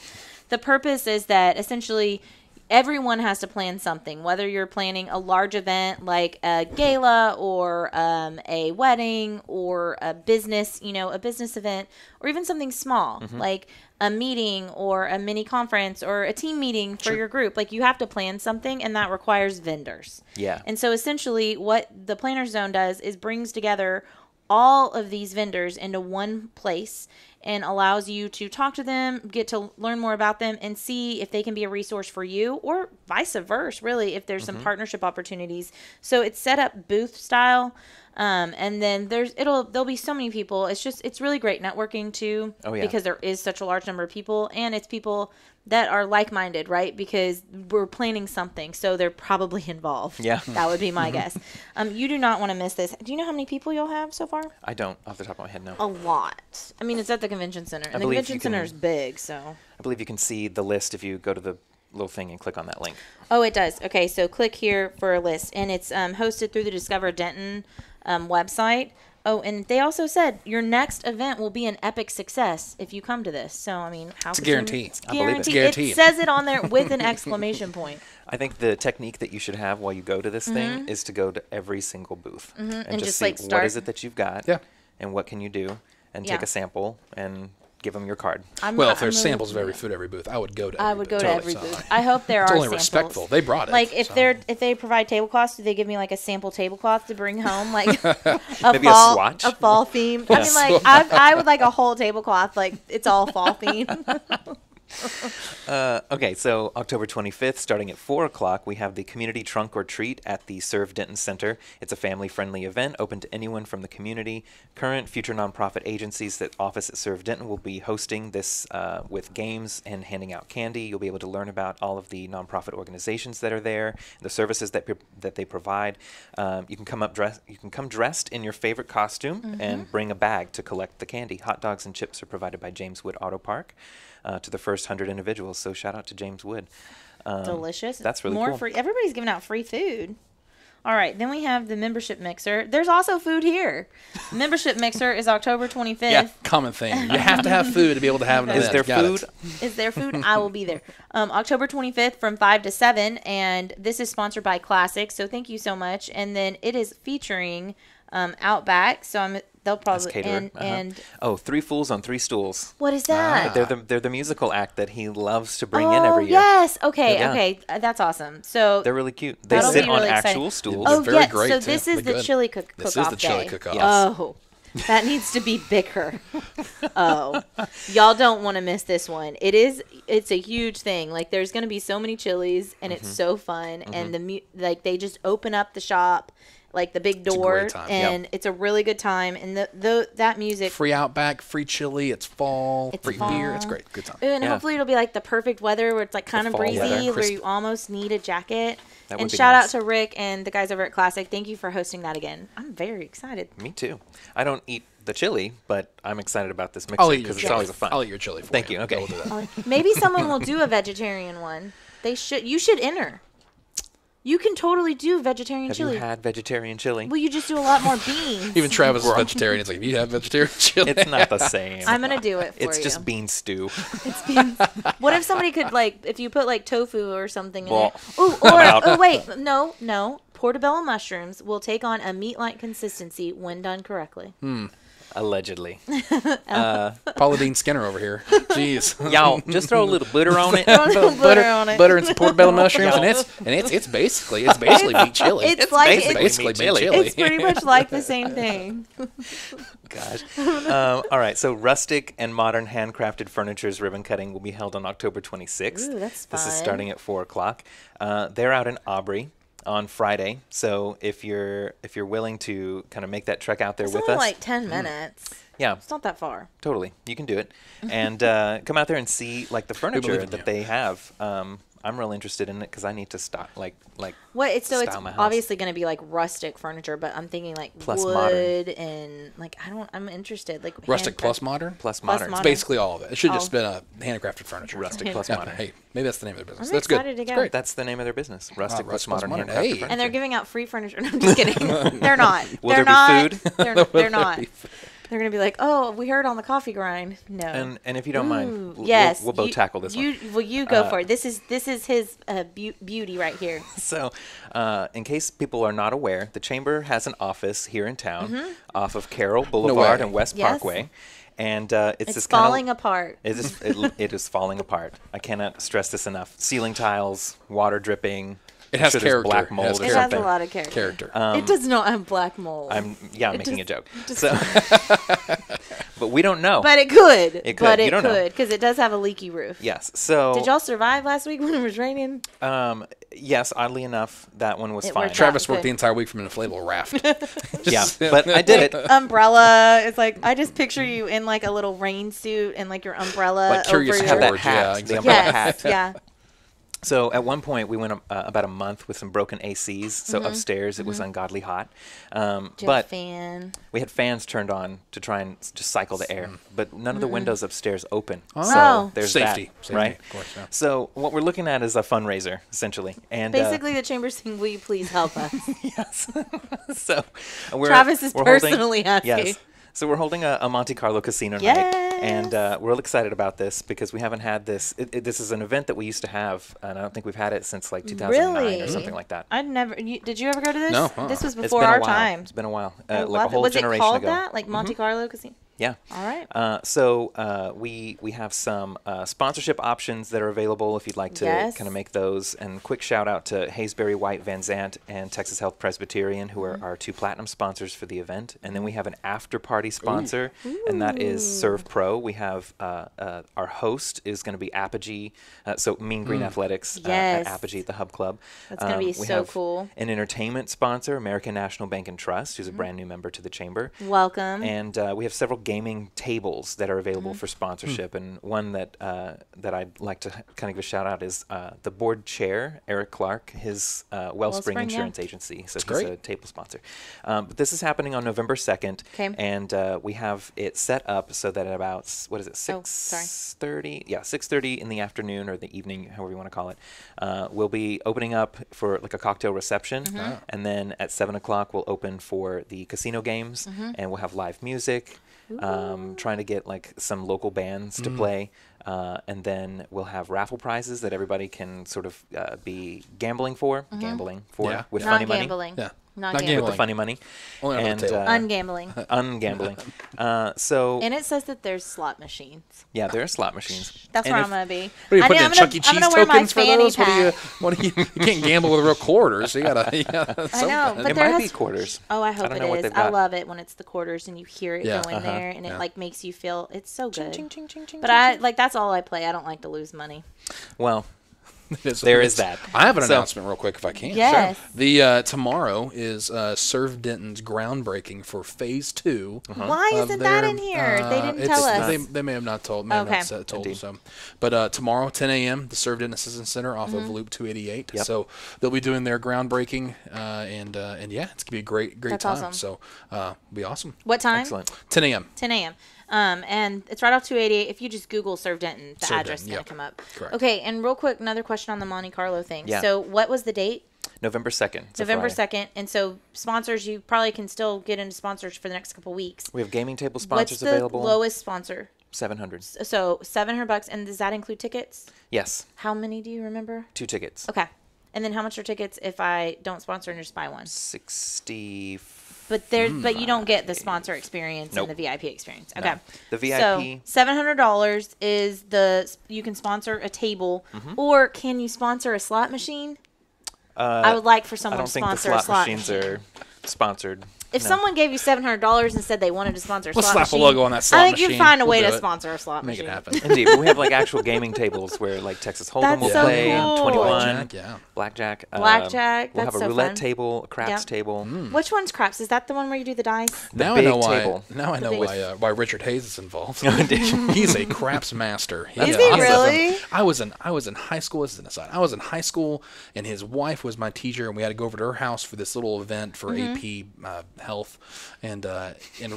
The purpose is that essentially everyone has to plan something, whether you're planning a large event like a gala or a wedding or a business event, or even something small like a meeting or a mini conference or a team meeting for your group. Like, you have to plan something, and that requires vendors. Yeah. And so essentially what the Planner Zone does is brings together all of these vendors into one place and allows you to talk to them, get to learn more about them, and see if they can be a resource for you, or vice versa, really, if there's some partnership opportunities. So it's set up booth style, and then there'll be so many people. It's really great networking too, because there is such a large number of people, and it's people that are like-minded, right? Because we're planning something, so they're probably involved. Yeah. That would be my guess. You do not want to miss this. Do you know how many people you'll have so far? I don't, off the top of my head, no. A lot. I mean, it's at the convention center, and the convention center is big, so. I believe you can see the list if you go to the little thing and click on that link. Oh, it does. Okay, so click here for a list, and it's hosted through the Discover Denton website. Oh, and they also said your next event will be an epic success if you come to this. So, I mean, how? It's a guarantee. It's I believe it. guaranteed. It says it on there with an exclamation point. I think the technique that you should have while you go to this thing is to go to every single booth and just see like what is it that you've got, and what can you do, and take Yeah. a sample and give them your card. If there's samples of every food, every booth, I would go to. I would go to every booth. I hope there it's are only samples. respectful. They brought it. Like, if they provide tablecloths, do they give me like a sample tablecloth to bring home, like Maybe a swatch? a fall theme? I mean, like I would like a whole tablecloth, like it's all fall themed. Okay, so October 25th, starting at 4 o'clock, we have the Community Trunk or Treat at the Serve Denton Center. It's a family-friendly event open to anyone from the community. Current, future nonprofit agencies that office at Serve Denton will be hosting this with games and handing out candy. You'll be able to learn about all of the nonprofit organizations that are there, the services that they provide. You can come dressed in your favorite costume and bring a bag to collect the candy. Hot dogs and chips are provided by James Wood Auto Park. To the first 100 individuals. So shout out to James Wood. Delicious. That's really more cool. free. Everybody's giving out free food. All right, then we have the membership mixer. There's also food here. Membership mixer is October 25th. Yeah, common thing. You have to have food to be able to have an event. Is there food? Is there food? I will be there. October 25th from 5 to 7, and this is sponsored by Classic, so thank you so much. And then it is featuring Outback, so they'll probably and Three Fools on Three Stools. What is that? They're the musical act that he loves to bring in every year. Yes. Okay. That's awesome. So they're really cute. They that'll sit be on really actual exciting. stools. Oh, They're very yes. great, So too. this is They're the good. chili cook-off This is the chili day. cook-off. Yes. Oh, that needs to be bigger. Oh, y'all don't want to miss this one. It's a huge thing. Like, there's going to be so many chilies, and it's so fun. And they just open up the shop, like the big door, and it's a really good time. And that music, free Outback, free chili. It's fall. It's free fall. beer. It's great. Good time. And hopefully it'll be like the perfect weather where it's like kind of fall breezy, weather. where you almost need a jacket. That And would be shout nice. out to Rick and the guys over at Classic. Thank you for hosting that again. I'm very excited. Me too. I don't eat the chili, but I'm excited about this mixer I'll eat your because it's chili. always a fun. I'll eat your chili for Thank you. you. Okay. We'll do that. Maybe someone will do a vegetarian one. You should enter. You can totally do vegetarian Have chili. you had vegetarian chili? Well, you just do a lot more beans. Even Travis is vegetarian. It's like, if you have vegetarian chili. It's not the same. I'm gonna do it for you. It's just bean stew. It's beans. What if somebody could if you put like tofu or something in Well, there? Wait, no. Portobello mushrooms will take on a meat-like consistency when done correctly. Allegedly. Paula Dean Skinner over here. Jeez. Y'all, just throw a little butter on it. Butter on it. Butter and some portobello mushrooms, and it's basically beef chili. It's basically beef meat chili. It's pretty much like the same thing. Gosh. All right, so rustic and modern handcrafted furniture's ribbon cutting will be held on October 26th. Ooh, that's This is fun. starting at 4 o'clock. They're out in Aubrey on Friday, so if you're willing to kind of make that trek out there It's with only us, like 10 minutes. yeah, It's not that far. totally, you can do it, and come out there and see like the furniture believe in that you. they have. I'm real interested in it because I need to style What? So it's style my house. obviously going to be like rustic furniture, but I'm thinking like Plus wood modern. and like I'm interested. Like Rustic handcrafted. plus modern. plus modern. modern. It's basically all of it. It should just been a handcrafted furniture. Rustic plus Yeah, modern. hey, maybe that's the name of their business. I'm That's good. excited to It's go. great. That's the name of their business. Rustic plus Rustic plus modern modern. handcrafted Hey. furniture. And they're giving out free furniture. No, I'm just kidding. They're not. Will they're there be not. food? They're not. They're gonna be like, oh, we heard on the coffee grind. No. And if you don't mind, Yes. we'll both you- tackle this you, one. Well, you go for it. This is his beauty right here. So, in case people are not aware, the Chamber has an office here in town off of Carroll Boulevard way. and West Yes. Parkway. And it's this falling kind of, apart. it is falling apart. I cannot stress this enough. Ceiling tiles, water dripping. It I'm has sure there's character. black It mold has or It has a something. lot of character. Character. It does not have black mold. I'm making a joke. just- So, but we don't know. but it could. It could. But You it don't know. could because it does have a leaky roof. Yes. So Did y'all survive last week when it was raining? yes, oddly enough, that one was It fine. worked out. Travis worked Good. the entire week from an inflatable raft. Yeah, but I did it. Umbrella. It's like I just picture you in like a little rain suit and like your umbrella Like Curious over Have your that George, hat. yeah, The exactly. umbrella hat. Yes, yeah. So at one point we went about a month with some broken ACs. So upstairs it was ungodly hot, Do you have a but fan. we had fans turned on to try and just cycle the air. But none of the windows upstairs open. Oh. So there's Safety. that, Safety, right? of course, yeah. So what we're looking at is a fundraiser essentially, and Basically, the chamber's saying, "Will you please help us?" yes. So we're Travis is we're holding- personally asking. Yes. So we're holding a Monte Carlo casino night, Yes. and we're real excited about this because we haven't had this. This is an event that we used to have, and I don't think we've had it since like 2009 Really? or something like that. I'd never. Did you ever go to this? No, This was It's before been a our while. time. It's been a while, I like a love it. whole Was it generation called ago. that? Like Monte Carlo Casino? Yeah. All right. So we have some sponsorship options that are available if you'd like to Yes. kind of make those. And quick shout out to Haysbury White Van Zant and Texas Health Presbyterian, who are our 2 platinum sponsors for the event. And then we have an after party sponsor, and that is Serve Pro. We have our host is going to be Apogee, so Mean Green Athletics Yes. at Apogee at the Hub Club. That's gonna be we so have cool. An entertainment sponsor, American National Bank and Trust, who's a brand new member to the chamber. Welcome. And we have several gaming tables that are available for sponsorship. And one that I'd like to kind of give a shout out is the board chair, Eric Clark, his Wellspring Wellspring, yeah. Insurance Agency. So he's great. a table sponsor. But this is happening on November 2nd. Okay. And we have it set up so that at about, what is it, Oh, sorry. 6:30? Yeah, 6:30 in the afternoon or the evening, however you want to call it. We'll be opening up for like a cocktail reception. And then at 7 o'clock, we'll open for the casino games. And we'll have live music. Trying to get like some local bands to play, and then we'll have raffle prizes that everybody can sort of be gambling for Yeah. with Not funny money, gambling. Yeah. Not Not gambling. with the funny money, Only on the and table. Ungambling. ungambling. So And it says that there's slot machines. yeah, there are slot machines. That's And where if- I'm gonna be. What are you I putting know, in I'm Chuck E. gonna- I'm Cheese gonna wear my tokens for fanny those? pack. What do you can't gamble with real quarters. You gotta I know, but It there might be has. quarters. Oh, I hope don't it know what is. they've I got. love it when it's the quarters and you hear it Yeah, go in there and it yeah. like makes you feel it's so good. Ching, ching, ching, ching, But ching, I ching. like that's all I play. I don't like to lose money. Well, There there is that. I have an So- announcement real quick if I can. Yes. The tomorrow is Serve Denton's groundbreaking for Phase 2. Why of isn't that their, in here? They didn't it's- tell us. They may have not told. May have Okay. not told Indeed. so. But tomorrow, 10 a.m., the Serve Denton Assistance Center off of Loop 288. Yep. So they'll be doing their groundbreaking, and yeah, it's gonna be a great That's time. awesome. So it'll be awesome. What time? excellent. 10 a.m. 10 a.m. And it's right off 288. If you just Google Serve Denton, the Serve address is Denton, going yep. to come up. Correct. Okay, and real quick, another question on the Monte Carlo thing. Yeah. So what was the date? November 2nd. It's a November Friday. 2nd. And so sponsors, you probably can still get into sponsors for the next couple weeks. We have gaming table What's sponsors the available. lowest sponsor? 700. So $700, and does that include tickets? Yes, How many do you remember? 2 tickets. Okay. And then how much are tickets if I don't sponsor and just buy one? 60. But you don't get the sponsor experience Nope. and the VIP experience. Okay. The VIP So $700 is you can sponsor a table, Mm-hmm. or can you sponsor a slot machine? I would like for I someone don't to think the sponsor a slot slot machines machine. are sponsored. If someone gave you $700 and said they wanted to sponsor a slot slap machine, a logo on that slot I think machine. you'd find a way We'll to do it. sponsor a slot Make machine. it happen. Indeed, but we have like actual gaming tables where like Texas Hold'em That's will so play, cool. 21, Blackjack, yeah. blackjack. Blackjack, We'll that's have a so roulette fun. table, a craps Yep. table. Which one's craps? Is that the one where you do the dice? Now I big know why. table. Now I know big- why Richard Hayes is involved. He's a craps master. Is he really? I was in high school. This is an aside. I was in high school, and his wife was my teacher, and we had to go over to her house for this little event for AP health, and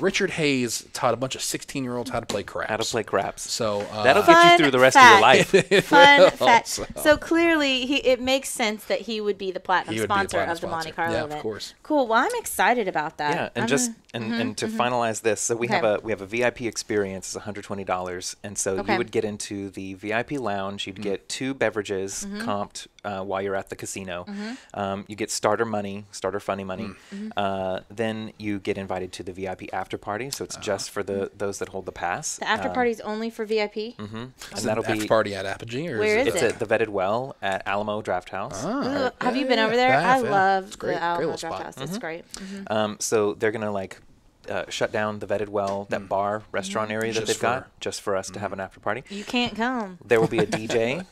Richard Hayes taught a bunch of 16-year-olds how to play craps. How to play craps. So That'll get you through the rest of your life. Fun fact. also. So clearly, it makes sense that he would be the platinum He would be the sponsor platinum of the Monte sponsor. Carlo Yeah, of event. course. Cool. Well, I'm excited about that. Yeah, and I'm just gonna- and to finalize this, so we have Okay. a VIP experience, it's $120, and so Okay. you would get into the VIP lounge. You'd get 2 beverages comped while you're at the casino. You get starter funny money. Then you get invited to the VIP after party, so it's just for those that hold the pass. the after party's only for VIP. And Is that'll it after be party at Apogee, or Where is is it's it? at the Vetted Well at Alamo Draft House. Ooh, have you been over there? Yeah, I love It's great. the Great Alamo little Draft spot. House. It's great. So they're gonna like shut down the Vetted Well, that bar restaurant area that Just they've got, for- just for us to have an after party. You can't come. There will be a DJ,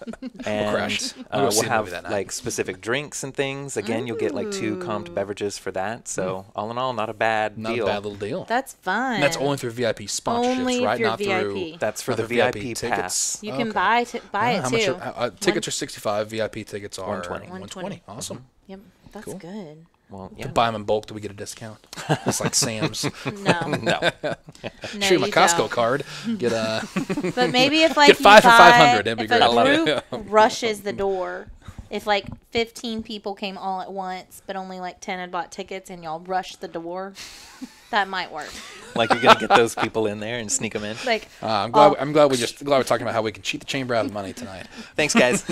and crash. We'll go see we'll the have movie that night. like specific drinks and things. Again, you'll get like 2 comped beverages for that. So all in all, not a bad not deal. a bad little deal? That's fun. And that's only through VIP sponsorships, Only if right? you're Not VIP. through. That's for the VIP VIP tickets. pass. You can Okay. buy it How much too. tickets are $65. VIP tickets are 120. 120. Awesome. Yep, that's Cool. good. Well, To yeah. buy them in bulk, do we get a discount? It's like Sam's. No, No. no, Shoot my you Costco don't. card. Get a. But maybe if like Get 5 you for buy- 500, that'd be if great. I love a it. group rushes the door, if like 15 people came all at once, but only like 10 had bought tickets, and y'all rushed the door, that might work. Like you're gonna get those people in there and sneak them in. Like, I'm glad. I'm glad we're talking about how we can cheat the chamber out of money tonight. Thanks, guys.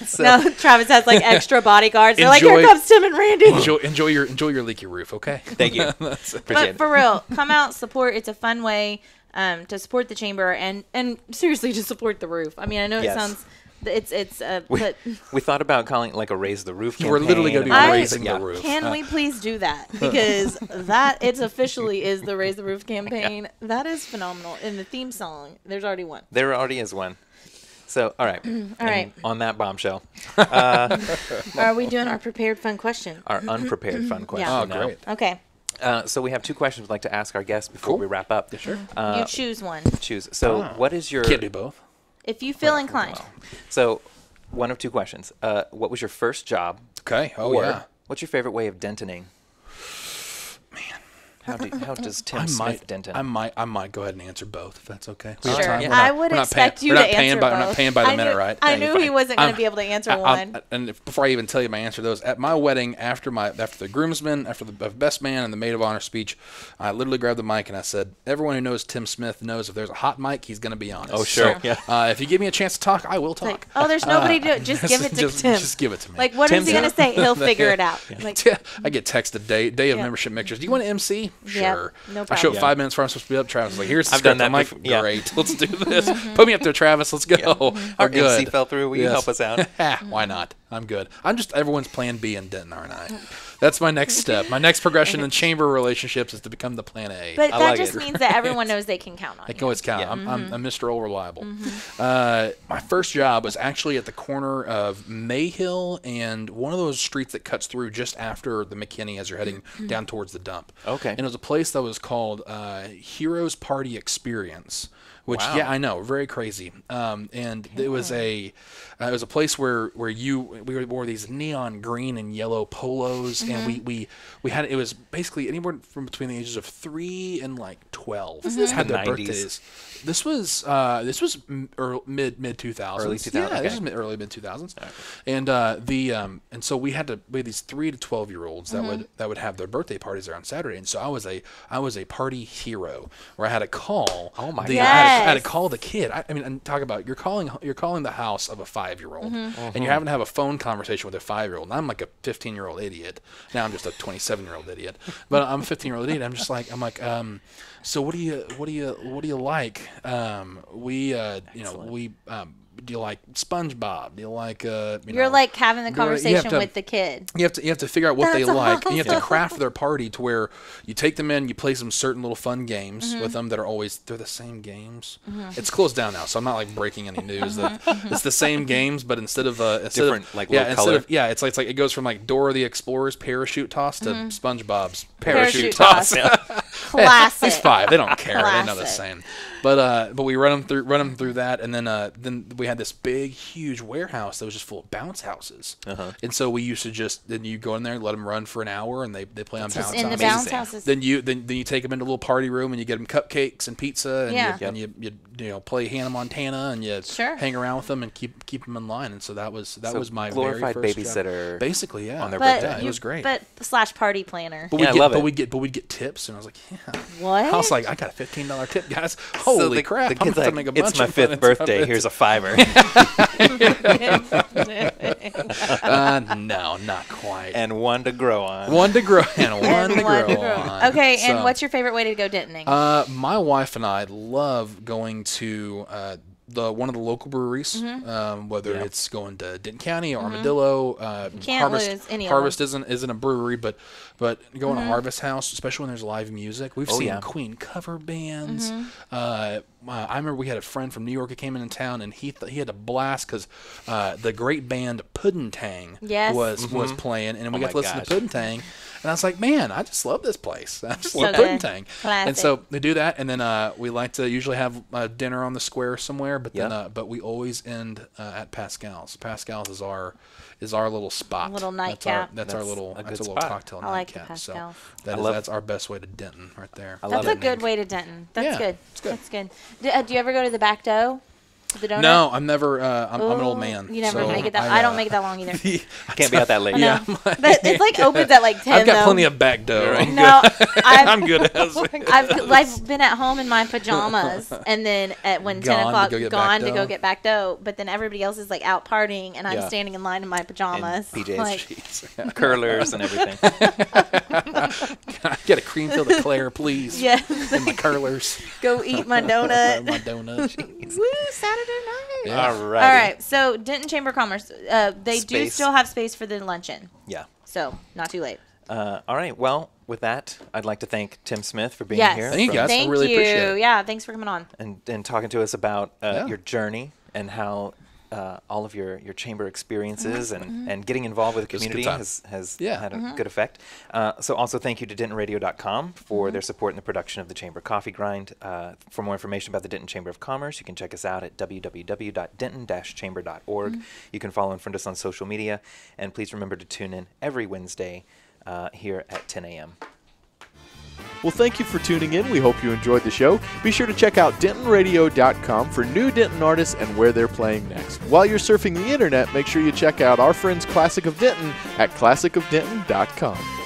So, no, Travis has like extra bodyguards. They're like, Enjoy- here comes Tim and Randy. Enjoy your leaky roof, okay? thank you. Appreciate But it. for real, come out, support. It's a fun way to support the chamber and seriously to support the roof. I mean, I know Yes. it sounds but We thought about calling it like a raise the roof campaign. We're literally going to be I- raising Yeah. the roof. can we please do that? Because that it's officially is the Raise the Roof campaign. That is phenomenal. In the theme song, there's already one. There already is one. So, all right. All right. On that bombshell, Are we doing our prepared fun question? our unprepared fun question Oh, now. great. Okay. So we have 2 questions we'd like to ask our guests before we wrap up. Sure. You choose one. Choose. So, what is your Can't do both. If you feel inclined. So, one of 2 questions. What was your first job? Okay. Oh or yeah. what's your favorite way of dentoning? How does Tim Smith denton? I might go ahead and answer both if that's okay. We Sure. have time. Yeah. We're not- I would we're not expect paying, you we're to not paying answer by, both. We're not paying by the minute, knew, right? I Yeah, you're knew he fine. wasn't going to be able to answer one. And before I even tell you my answer to those, at my wedding, after the groomsman, after the best man and the maid of honor speech, I literally grabbed the mic and I said, "Everyone who knows Tim Smith knows if there's a hot mic, he's going to be on it." Oh, sure. So, Yeah. if you give me a chance to talk, I will talk. Like, oh, there's nobody to just give it to Tim. Just give it to me. Like, what Tim's is he going to say? He'll figure it out. Like, I get texted day of Yeah. membership mixers. Do you want to MC? Yeah, Sure. no I show up problem. 5 minutes before I'm supposed to be up. Travis is like, here's the I've script. done that I'm like, before. Yeah. great, let's do this. Put me up there, Travis. Let's go. Our I'm good. MC fell through. Will you help us out? Why not? I'm good. I'm just everyone's plan B in Denton, aren't I? That's my next step. My next progression in chamber relationships is to become the plan A. but I that like just it. means that everyone knows they can count on I you. can always count. Yeah. I'm Mr. All Reliable. My first job was actually at the corner of Mayhill and one of those streets that cuts through just after the McKinney as you're heading down towards the dump. Okay. And it was a place that was called Heroes Party Experience. Which Wow. yeah, I know, very crazy. And it was a place where we wore these neon green and yellow polos, and we had it was basically anywhere from between the ages of 3 and like 12 had their 90s? birthdays. This was mid 2000s. Early 2000s, Yeah, okay. this is early mid 2000s. And and so we had these 3 to 12 year olds that would have their birthday parties there on Saturday, and so I was a party hero where I had to call. Oh my I God. had to call the kid. I mean, and talk about you're calling the house of a 5-year-old, and you're having to have a phone conversation with a 5-year-old. And I'm like a 15-year-old idiot. Now I'm just a 27-year-old idiot, but I'm a 15-year-old idiot. I'm like, so what do you like? do you like SpongeBob? Do you like You're like having the conversation with the kid. You have to figure out what they like, and you have to craft their party to where you take them in, you play some certain little fun games with them that are always they're the same games. It's closed down now, so I'm not like breaking any news. That it's the same games, but instead of different like little color. It's like it goes from like Dora the Explorer's parachute toss to SpongeBob's parachute toss. Classic. He's 5. They don't care. They know the same. But we run them through that, and then we had this big, huge warehouse that was just full of bounce houses. And so we used to then you go in there and let them run for an hour, and they play on bounce houses. In the bounce houses. Then you take them into a little party room, and you get them cupcakes and pizza, and you play Hannah Montana, and you hang around with them and keep them in line. And so that was my glorified very first babysitter. Job. Basically, yeah. On their birthday. It was great. But / party planner. I love it. But we'd get tips, and I was like, yeah. What? I was like, I got a $15 tip, guys. Holy crap! The kid's like, it's my 5th birthday. Here's a $5. No, not quite. And one to grow on. One to grow on. Okay, and what's your favorite way to go Dentoning? My wife and I love going to one of the local breweries, whether it's going to Denton County or Armadillo. Harvest isn't a brewery, but going to Harvest House, especially when there's live music. We've seen Queen cover bands. I remember we had a friend from New York who came in town, and he had a blast because the great band Puddin' was playing, and we got to listen to Puddin'. And I was like, man, I just love this place. I just love Puddin'. And so they do that, and then we like to usually have dinner on the square somewhere, but we always end at Pascal's. Pascal's is our little spot. Little nightcap. That's our little cocktail nightcap. So that's our best way to Denton right there. That's a good way to Denton. That's good. That's good. Do you ever go to the back dough? The donut? No, I'm never. I'm an old man. You never make it that. I don't make it that long either. I can't be out that late. Yeah, but it's like opens at like 10. I've got plenty of back dough. Right? I'm good as. I've been at home in my pajamas, and then when 10 o'clock gone to go get back dough. But then everybody else is like out partying, and I'm standing in line in my pajamas, and PJs, curlers, and everything. Can I get a cream filled eclair, please? Yes. And my curlers. Go eat my donut. My donut. Woo! Saturday night. Yeah. All right. So Denton Chamber of Commerce, they do still have space for the luncheon. Yeah. So not too late. All right. Well, with that, I'd like to thank Tim Smith for being here. Thank you guys. I really appreciate it. Yeah. Thanks for coming on. And talking to us about your journey and how all of your chamber experiences and getting involved with the community has had a good effect. So also thank you to DentonRadio.com for their support in the production of the Chamber Coffee Grind. For more information about the Denton Chamber of Commerce, you can check us out at www.denton-chamber.org. You can follow and friend us on social media. And please remember to tune in every Wednesday here at 10 a.m. Well, thank you for tuning in. We hope you enjoyed the show. Be sure to check out DentonRadio.com for new Denton artists and where they're playing next. While you're surfing the internet, make sure you check out our friends Classic of Denton at ClassicofDenton.com.